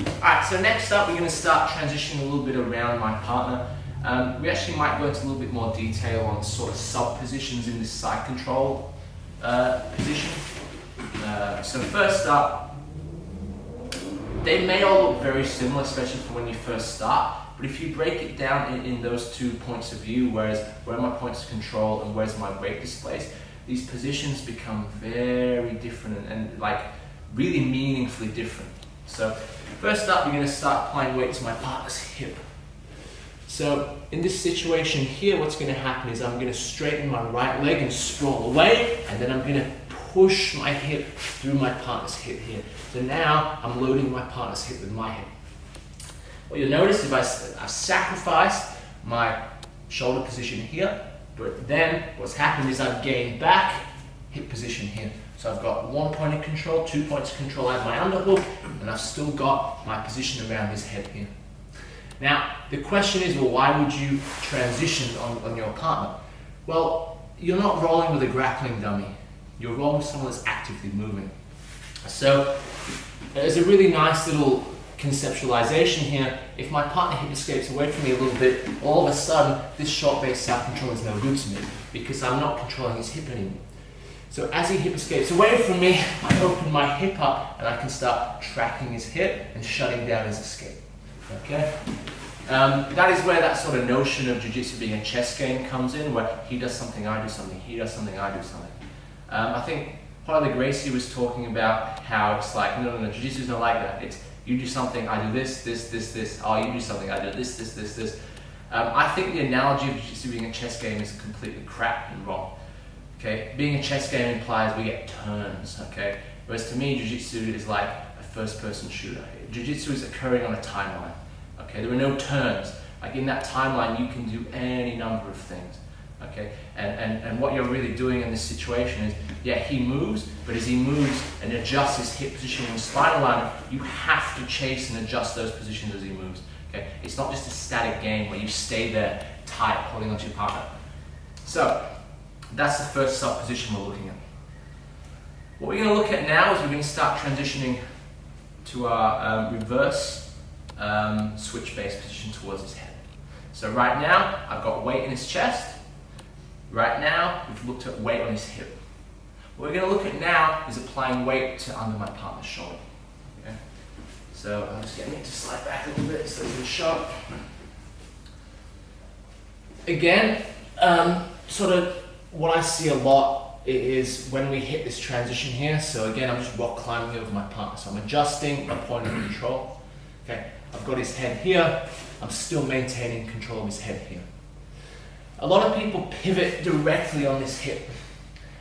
Alright, so next up we're going to start transitioning a little bit around my partner. We actually might go into a little bit more detail on sort of sub-positions in this side control position. So first up, they may all look very similar, especially for when you first start, but if you break it down in those 2 points of view, where are my points of control and where's my weight displaced, these positions become very different and like really meaningfully different. So first up, we're going to start applying weight to my partner's hip. So in this situation here, what's going to happen is I'm going to straighten my right leg and sprawl away, and then I'm going to push my hip through my partner's hip here. So now I'm loading my partner's hip with my hip. What you'll notice is I've sacrificed my shoulder position here, but then what's happened is I've gained back hip position here. So I've got 1 point of control, 2 points of control out of my underhook, and I've still got my position around his head here. Now, the question is, well, why would you transition on your partner? Well, you're not rolling with a grappling dummy. You're rolling with someone that's actively moving. So there's a really nice little conceptualization here. If my partner hip escapes away from me a little bit, all of a sudden, this short-based south control is no good to me because I'm not controlling his hip anymore. So as he hip escapes away from me, I open my hip up and I can start tracking his hip and shutting down his escape. Okay? That is where that sort of notion of Jiu-Jitsu being a chess game comes in, where he does something, I do something, he does something, I do something. I think Harley Gracie was talking about how it's like, no, Jiu-Jitsu is not like that. It's you do something, I do this. Oh, you do something, I do this. I think the analogy of Jiu-Jitsu being a chess game is completely crap and wrong. Okay, being a chess game implies we get turns. Okay, whereas to me, Jiu-Jitsu is like a first-person shooter. Jiu-Jitsu is occurring on a timeline. Okay, there are no turns. Like in that timeline, you can do any number of things. Okay, and what you're really doing in this situation is, yeah, he moves, but as he moves and adjusts his hip position and spinal alignment, you have to chase and adjust those positions as he moves. Okay, it's not just a static game where you stay there tight, holding onto your partner. So that's the first sub position we're looking at. What we're going to look at now is we're going to start transitioning to our reverse switch-based position towards his head. So right now, I've got weight in his chest. Right now, we've looked at weight on his hip. What we're going to look at now is applying weight to under my partner's shoulder. Okay? So I'm just getting it to slide back a little bit so it's sharp. Again, sort of what I see a lot is when we hit this transition here. So again, I'm just rock climbing over my partner. So I'm adjusting my point of control. Okay, I've got his head here. I'm still maintaining control of his head here. A lot of people pivot directly on this hip.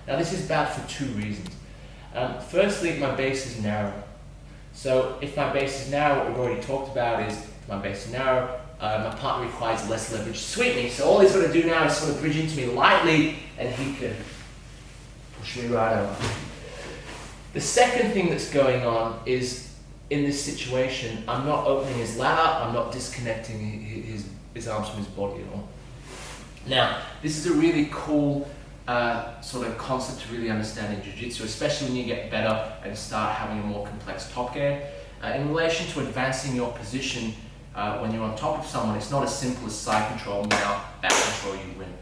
Now this is bad for 2 reasons. Firstly, my base is narrow. So if my base is narrow, what we've already talked about is if my base is narrow, my partner requires less leverage to sweep me. So all he's got to do now is sort of bridge into me lightly and he can push me right over. The second thing that's going on is in this situation, I'm not opening his lat, I'm not disconnecting his arms from his body at all. Now, this is a really cool sort of concept to really understand in Jiu-Jitsu, especially when you get better and start having a more complex top game. In relation to advancing your position when you're on top of someone, it's not as simple as side control, mount, back control, you win.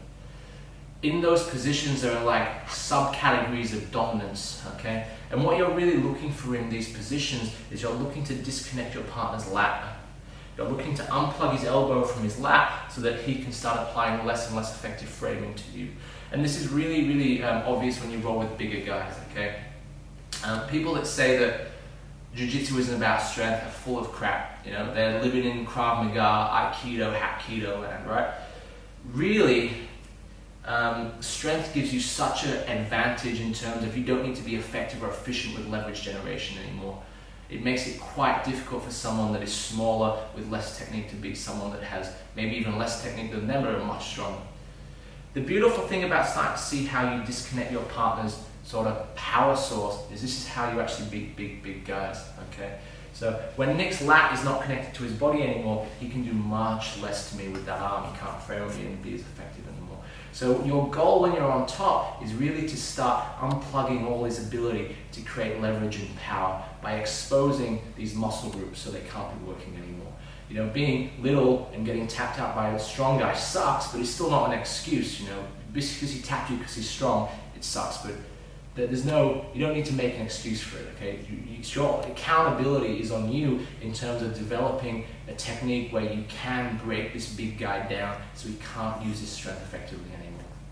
In those positions, there are like subcategories of dominance, okay? And what you're really looking for in these positions is you're looking to disconnect your partner's lat. You're looking to unplug his elbow from his lat so that he can start applying less and less effective framing to you. And this is really, really obvious when you roll with bigger guys, okay? People that say that Jiu-Jitsu isn't about strength are full of crap. You know, they're living in Krav Maga, Aikido, Hapkido land, right? Really, strength gives you such an advantage in terms of you don't need to be effective or efficient with leverage generation anymore. It makes it quite difficult for someone that is smaller with less technique to beat someone that has maybe even less technique than them but are much stronger. The beautiful thing about starting to see how you disconnect your partner's sort of power source is this is how you actually beat big guys, okay? So when Nick's lat is not connected to his body anymore, he can do much less to me with that arm. He can't frame me and be as effective anymore. So your goal when you're on top is really to start unplugging all his ability to create leverage and power by exposing these muscle groups so they can't be working anymore. You know, being little and getting tapped out by a strong guy sucks, but it's still not an excuse, you know. Just because he tapped you because he's strong, it sucks, but you don't need to make an excuse for it, okay? Your accountability is on you in terms of developing a technique where you can break this big guy down so he can't use his strength effectively anymore.